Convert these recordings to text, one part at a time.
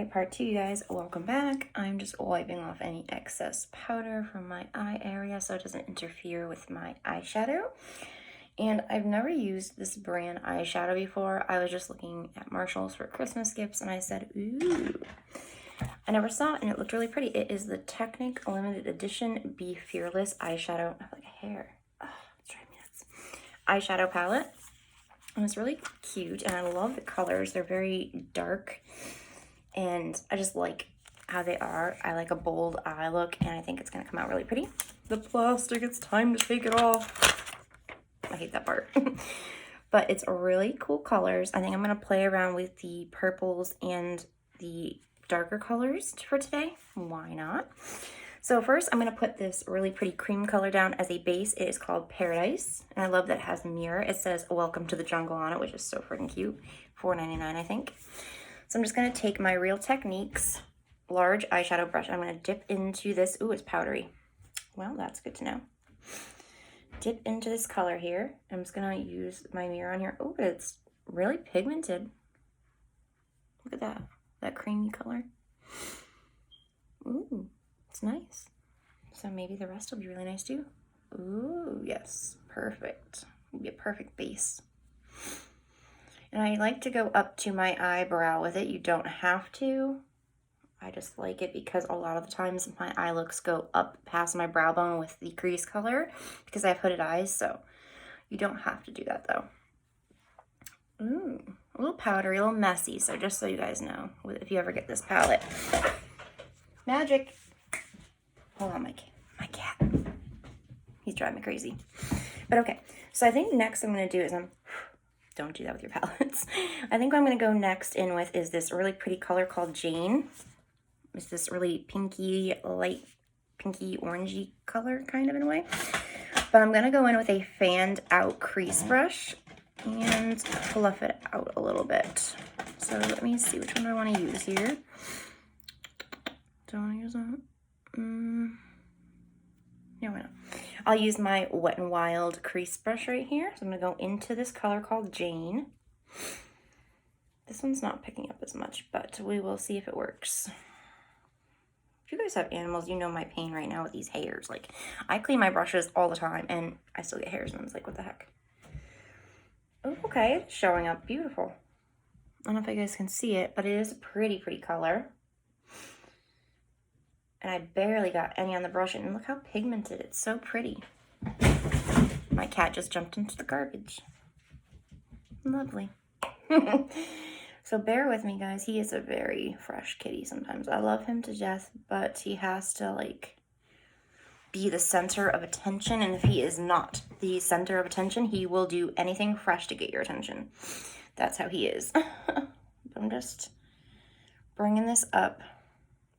Alright, part 2, you guys. Welcome back. I'm just wiping off any excess powder from my eye area so it doesn't interfere with my eyeshadow. And I've never used this brand eyeshadow before. I was just looking at Marshalls for Christmas gifts and I said, ooh. I never saw it and it looked really pretty. It is the Technic limited edition Be Fearless eyeshadow. I have like a hair. Oh, it's driving me nuts. Eyeshadow palette. And it's really cute and I love the colors. They're very dark. And I just like how they are. I like a bold eye look, and I think it's going to come out really pretty. The plastic, it's time to take it off. I hate that part. But it's really cool colors. I think I'm going to play around with the purples and the darker colors for today. Why not? So first, I'm going to put this really pretty cream color down as a base. It is called Paradise, and I love that it has a mirror. It says, "Welcome to the Jungle" on it, which is so freaking cute. $4.99, I think. So I'm just going to take my Real Techniques large eyeshadow brush. I'm going to dip into this. Ooh, it's powdery. Well, that's good to know. Dip into this color here. I'm just going to use my mirror on here. Oh, but it's really pigmented. Look at that. That creamy color. Ooh, it's nice. So maybe the rest will be really nice too. Ooh, yes. Perfect. It'll be a perfect base. And I like to go up to my eyebrow with it. You don't have to. I just like it because a lot of the times my eye looks go up past my brow bone with the crease color because I have hooded eyes, so you don't have to do that though. Ooh, a little powdery, a little messy, so just so you guys know, if you ever get this palette. Magic. Hold on, my cat. He's driving me crazy. But okay, so I think next I'm going to do is don't do that with your palettes. I think what I'm going to go next in with is this really pretty color called Jane. It's this really pinky, light pinky orangey color kind of in a way. But I'm going to go in with a fanned out crease brush and fluff it out a little bit. So let me see, which one do I want to use here? Do I want to use that? Yeah, why not? I'll use my Wet n Wild crease brush right here. So I'm going to go into this color called Jane. This one's not picking up as much, but we will see if it works. If you guys have animals, you know my pain right now with these hairs. Like, I clean my brushes all the time, and I still get hairs, and I'm like, what the heck? Oh, okay, it's showing up beautiful. I don't know if you guys can see it, but it is a pretty, pretty color. And I barely got any on the brush, and look how pigmented. It's so pretty. My cat just jumped into the garbage. Lovely. So bear with me, guys. He is a very fresh kitty sometimes. I love him to death, but he has to, like, be the center of attention. And if he is not the center of attention, he will do anything fresh to get your attention. That's how he is. I'm just bringing this up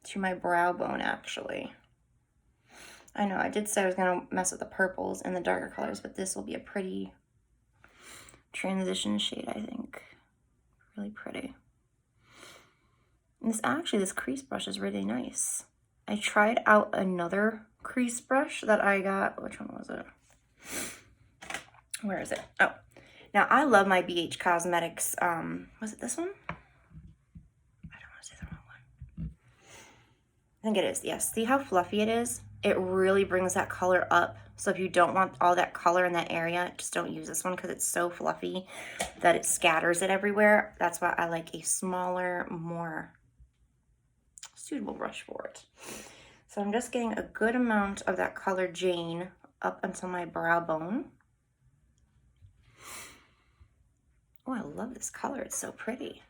to my brow bone, actually. I know I did say I was going to mess with the purples and the darker colors, but this will be a pretty transition shade, I think. Really pretty. And this crease brush is really nice. I tried out another crease brush that I got. Which one was it? Where is it? Oh, now I love my BH Cosmetics. Was it this one? I think it is, yes. See how fluffy it is? It really brings that color up. So if you don't want all that color in that area, just don't use this one because it's so fluffy that it scatters it everywhere. That's why I like a smaller, more suitable brush for it. So I'm just getting a good amount of that color Jane up until my brow bone. Oh, I love this color. It's so pretty.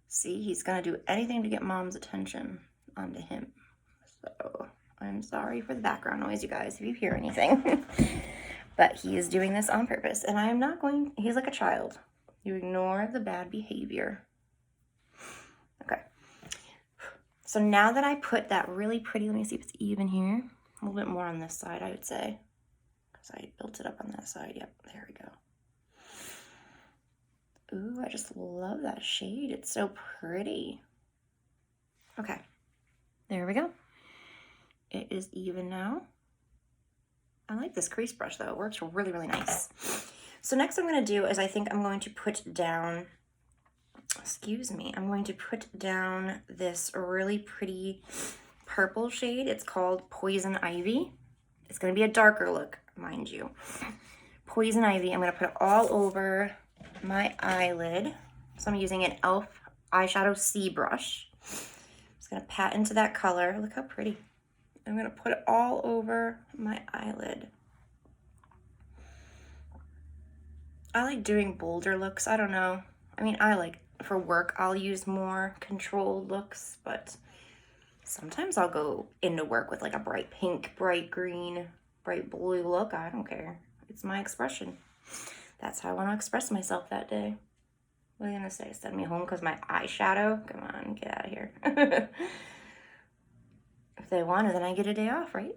See, he's going to do anything to get mom's attention onto him. So I'm sorry for the background noise, you guys, if you hear anything. But he is doing this on purpose. And I am not going, he's like a child. You ignore the bad behavior. Okay. So now that I put that really pretty, let me see if it's even here. A little bit more on this side, I would say. Because I built it up on that side. Yep, there we go. Ooh, I just love that shade. It's so pretty. Okay, there we go. It is even now. I like this crease brush though. It works really, really nice. So next I'm going to do is I think I'm going to put down excuse me, I'm going to put down this really pretty purple shade. It's called Poison Ivy. It's going to be a darker look, mind you. Poison Ivy, I'm going to put it all over my eyelid. So I'm using an e.l.f. eyeshadow C brush. I'm just going to pat into that color. Look how pretty. I'm going to put it all over my eyelid. I like doing bolder looks. I don't know. I mean, I like, for work, I'll use more controlled looks, but sometimes I'll go into work with like a bright pink, bright green, bright blue look. I don't care. It's my expression. That's how I want to express myself that day. What are you gonna say? Send me home because my eyeshadow? Come on, get out of here. If they want it, then I get a day off, right?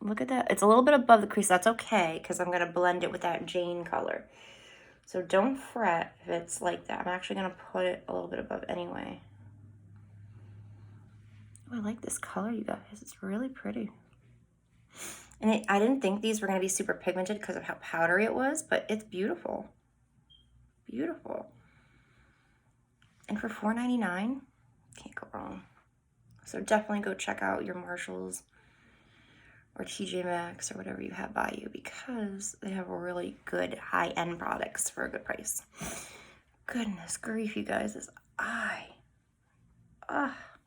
Look at that. It's a little bit above the crease. That's okay because I'm going to blend it with that Jane color. So don't fret if it's like that. I'm actually going to put it a little bit above anyway. Oh, I like this color, you guys. It's really pretty. And I didn't think these were going to be super pigmented because of how powdery it was, but it's beautiful. Beautiful. And for $4.99, can't go wrong. So definitely go check out your Marshalls or TJ Maxx or whatever you have by you because they have really good high-end products for a good price. Goodness grief, you guys, this eye.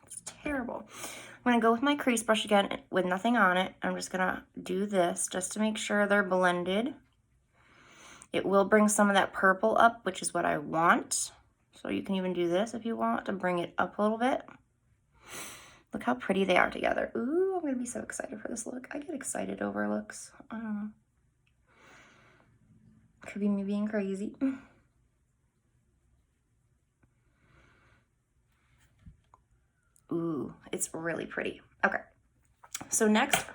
It's terrible. I'm going to go with my crease brush again with nothing on it. I'm just going to do this just to make sure they're blended. It will bring some of that purple up, which is what I want. So you can even do this if you want to bring it up a little bit. Look how pretty they are together. Ooh, I'm going to be so excited for this look. I get excited over looks. I don't know. Could be me being crazy. Ooh, it's really pretty. Okay. So next,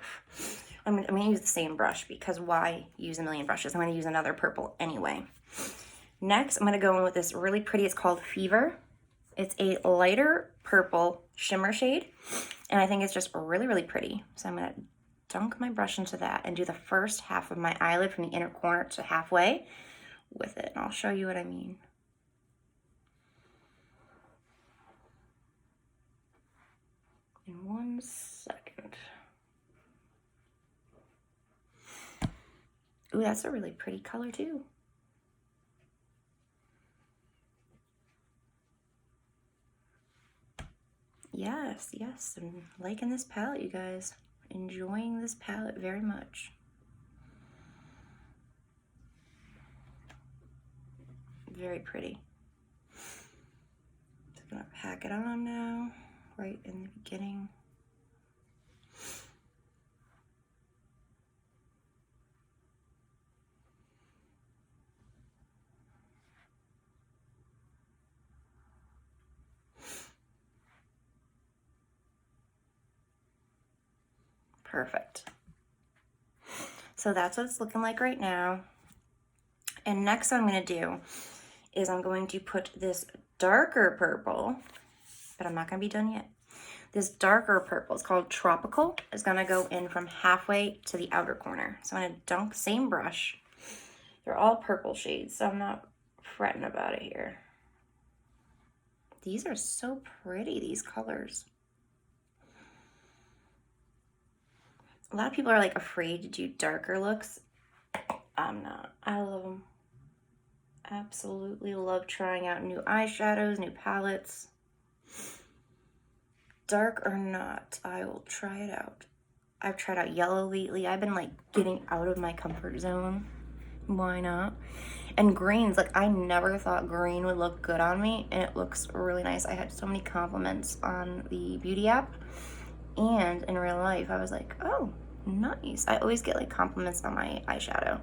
I'm going to use the same brush because why use a million brushes? I'm going to use another purple anyway. Next, I'm going to go in with this really pretty, it's called Fever. It's a lighter purple shimmer shade, and I think it's just really, really pretty. So I'm going to dunk my brush into that and do the first half of my eyelid from the inner corner to halfway with it, and I'll show you what I mean. In 1 second. Ooh, that's a really pretty color too. Yes, yes, I'm liking this palette, you guys. Enjoying this palette very much. Very pretty. Just gonna pack it on now, right in the beginning. Perfect. So that's what it's looking like right now. And next what I'm going to do is I'm going to put this darker purple, but I'm not going to be done yet. This darker purple, it's called Tropical, is going to go in from halfway to the outer corner. So I'm going to dunk, same brush. They're all purple shades, so I'm not fretting about it here. These are so pretty, these colors. A lot of people are like afraid to do darker looks. I'm not. I love them. Absolutely love trying out new eyeshadows, new palettes. Dark or not, I will try it out. I've tried out yellow lately. I've been like getting out of my comfort zone. Why not? And greens, like I never thought green would look good on me, and it looks really nice. I had so many compliments on the beauty app and in real life. I was like, oh, nice. I always get like compliments on my eyeshadow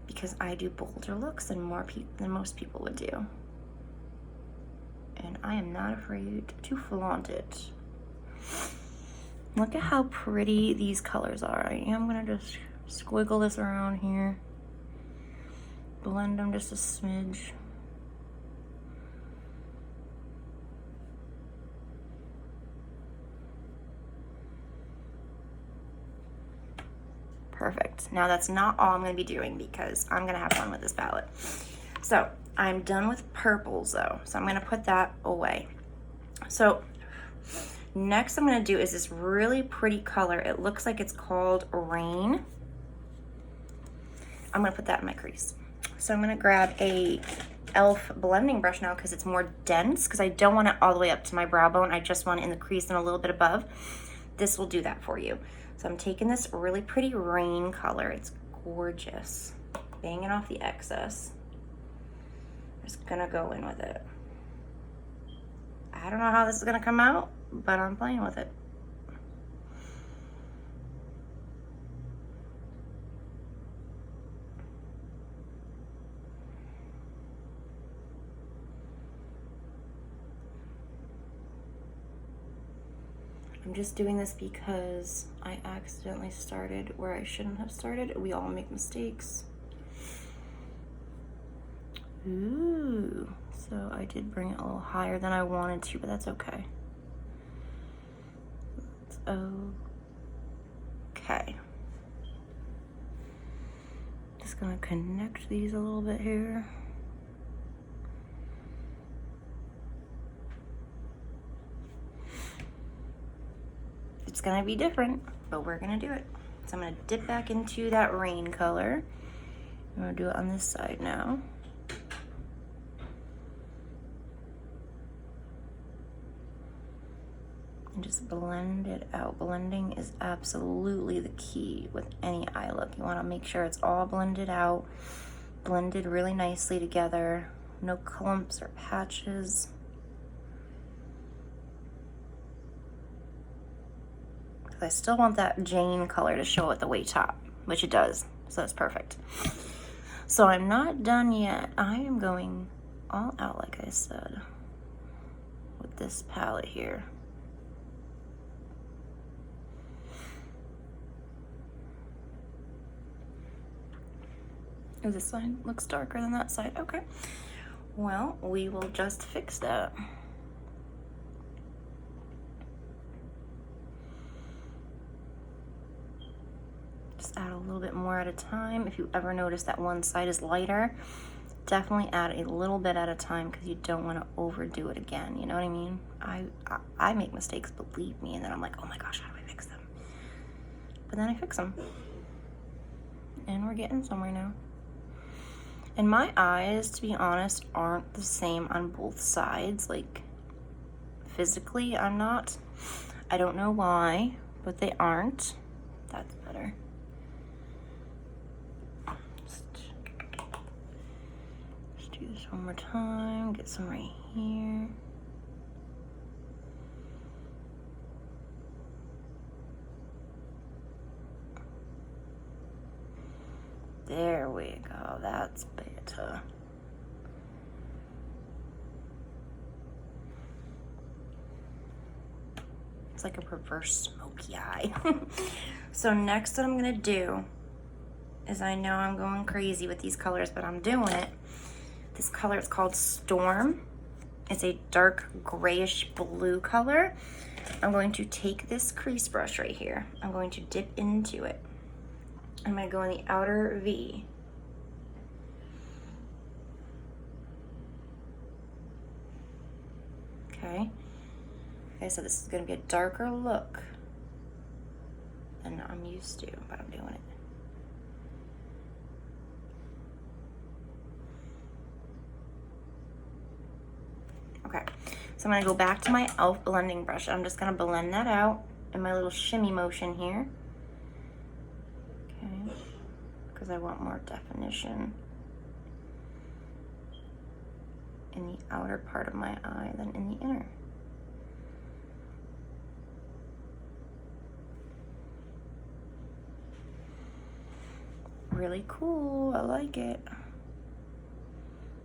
because I do bolder looks than most people would do. And I am not afraid to flaunt it. Look at how pretty these colors are. I am gonna just squiggle this around here. Blend them just a smidge. Perfect. Now that's not all I'm going to be doing because I'm going to have fun with this palette. So I'm done with purples though, so I'm gonna put that away. So next I'm gonna do is this really pretty color. It looks like it's called Rain. I'm gonna put that in my crease. So I'm gonna grab a e.l.f. blending brush now because it's more dense, because I don't want it all the way up to my brow bone. I just want it in the crease and a little bit above. This will do that for you. So I'm taking this really pretty Rain color. It's gorgeous. Banging off the excess. Just gonna go in with it. I don't know how this is gonna come out, but I'm playing with it. I'm just doing this because I accidentally started where I shouldn't have started. We all make mistakes. Ooh, so I did bring it a little higher than I wanted to, but that's okay. That's okay. Just gonna connect these a little bit here. It's gonna be different, but we're gonna do it. So I'm gonna dip back into that Rain color. I'm gonna do it on this side now. And just blend it out. Blending is absolutely the key with any eye look. You wanna make sure it's all blended out, blended really nicely together. No clumps or patches. I still want that Jane color to show at the way top, which it does, so that's perfect. So I'm not done yet. I am going all out, like I said, with this palette here. Oh, this side looks darker than that side. Okay. Well, we will just fix that. Just add a little bit more at a time. If you ever notice that one side is lighter, definitely add a little bit at a time, because you don't want to overdo it again. You know what I mean? I make mistakes, believe me, and then I'm like, oh my gosh, how do I fix them? But then I fix them. And we're getting somewhere now. And my eyes, to be honest, aren't the same on both sides. Like, physically, I'm not. I don't know why, but they aren't. That's better. Let's do this one more time. Get some right here. There we go. That's better. It's like a reverse smoky eye. So next what I'm gonna do is, I know I'm going crazy with these colors, but I'm doing it. This color is called Storm. It's a dark grayish blue color. I'm going to take this crease brush right here. I'm going to dip into it. I'm gonna go in the outer V. Okay. Okay, so this is gonna be a darker look than I'm used to, but I'm doing it. Okay, so I'm gonna go back to my e.l.f. blending brush. I'm just gonna blend that out in my little shimmy motion here. Okay, because I want more definition in the outer part of my eye than in the inner. Really cool, I like it.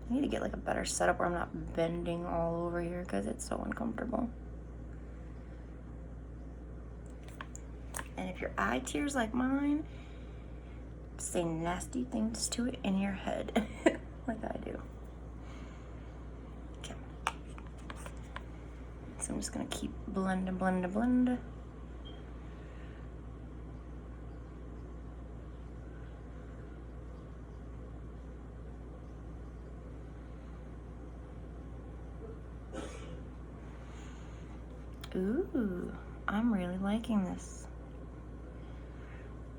I need to get like a better setup where I'm not bending all over here, because it's so uncomfortable. And if your eye tears like mine, say nasty things to it in your head, like I do. Okay. So I'm just gonna keep blend. Ooh, I'm really liking this.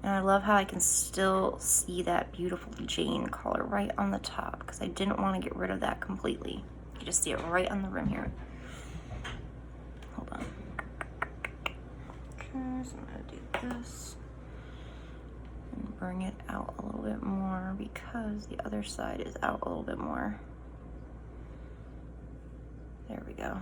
And I love how I can still see that beautiful jane color right on the top, because I didn't want to get rid of that completely. You just see it right on the rim here. Hold on. Okay, so I'm gonna do this and bring it out a little bit more because the other side is out a little bit more. There we go.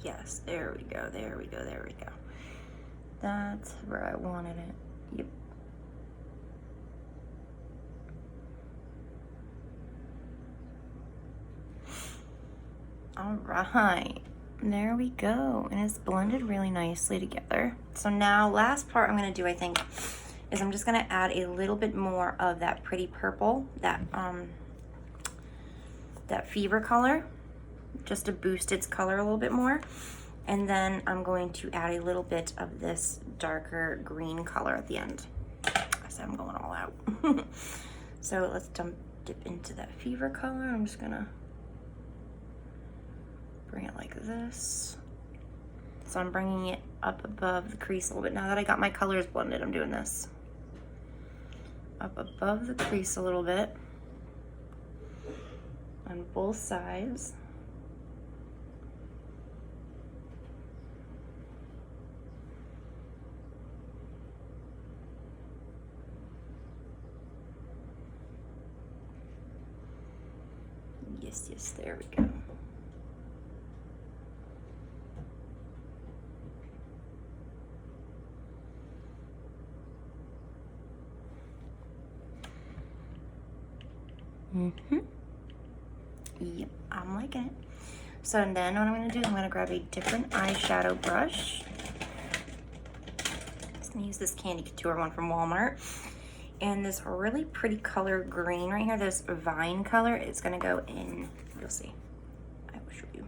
Yes, there we go, there we go, there we go. That's where I wanted it. Yep. All right, there we go. And it's blended really nicely together. So now last part I'm gonna do, I think, is I'm just gonna add a little bit more of that pretty purple, that fever color, just to boost its color a little bit more. And then I'm going to add a little bit of this darker green color at the end. I said I'm going all out. So let's dip into that fever color. I'm just gonna bring it like this. So I'm bringing it up above the crease a little bit. Now that I got my colors blended, I'm doing this. Up above the crease a little bit on both sides. Yes, yes, there we go. Yep, I'm liking it. So then what I'm gonna do is I'm gonna grab a different eyeshadow brush. I'm gonna use this Candy Couture one from Walmart. And this really pretty color green right here, this vine color, it's gonna go in, you'll see. I will show you.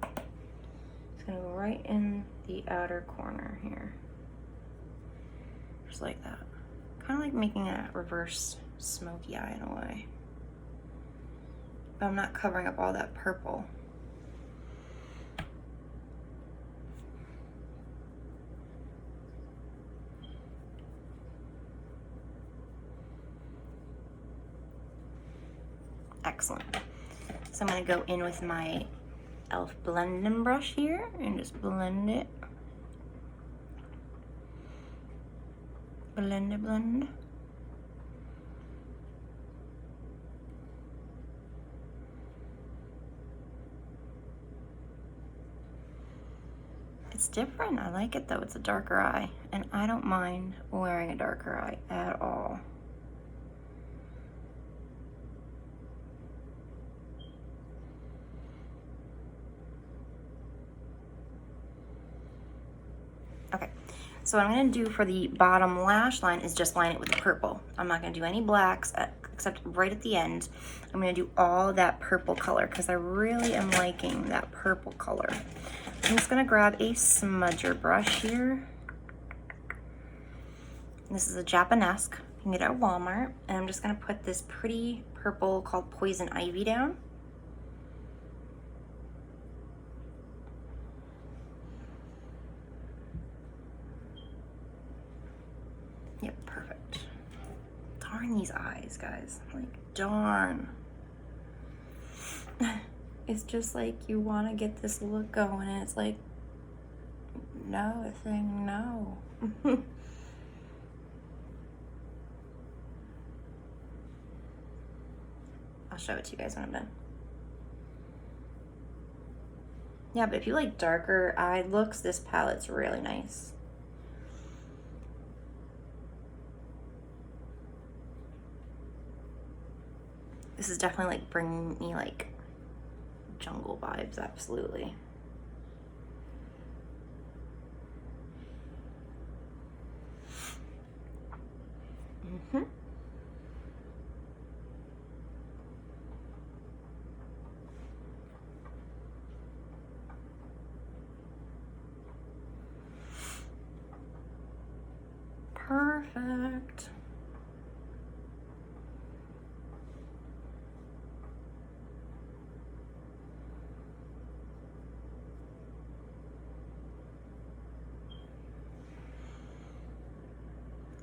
It's gonna go right in the outer corner here. Just like that. Kind of like making a reverse smoky eye in a way. But I'm not covering up all that purple. Excellent. So I'm gonna go in with my e.l.f. blending brush here and just blend it. Blend it, blend. It's different. I like it though. It's a darker eye, and I don't mind wearing a darker eye at all. Okay, so what I'm gonna do for the bottom lash line is just line it with the purple. I'm not gonna do any blacks except right at the end. I'm gonna do all that purple color because I really am liking that purple color. I'm just gonna grab a smudger brush here. This is a Japanesque. You can get it at Walmart. And I'm just gonna put this pretty purple called Poison Ivy down. Yep, perfect. Darn these eyes, guys. Like, darn. It's just like you want to get this look going, and it's like, no, it's saying no. I'll show it to you guys when I'm done. Yeah, but if you like darker eye looks, this palette's really nice. This is definitely like bringing me like jungle vibes, absolutely. Perfect.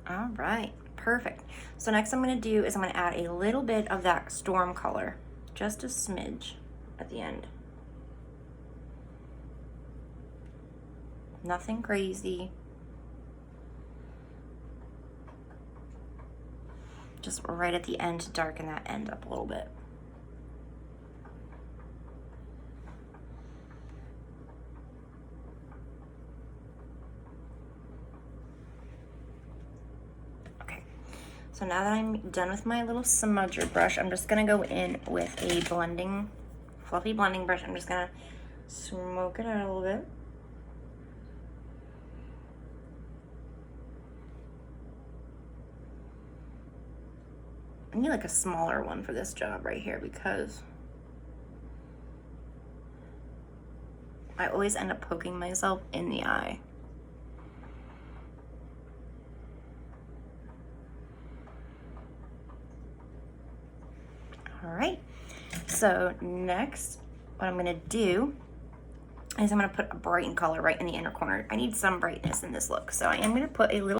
All right, perfect. So next I'm going to do is I'm going to add a little bit of that storm color, just a smidge at the end. Nothing crazy. Just right at the end to darken that end up a little bit. Okay, so now that I'm done with my little smudger brush, I'm just gonna go in with a fluffy blending brush. I'm just gonna smoke it out a little bit. I need like a smaller one for this job right here because I always end up poking myself in the eye. All right, so next what I'm gonna do is I'm gonna put a brighten color right in the inner corner. I need some brightness in this look, so I am gonna put a little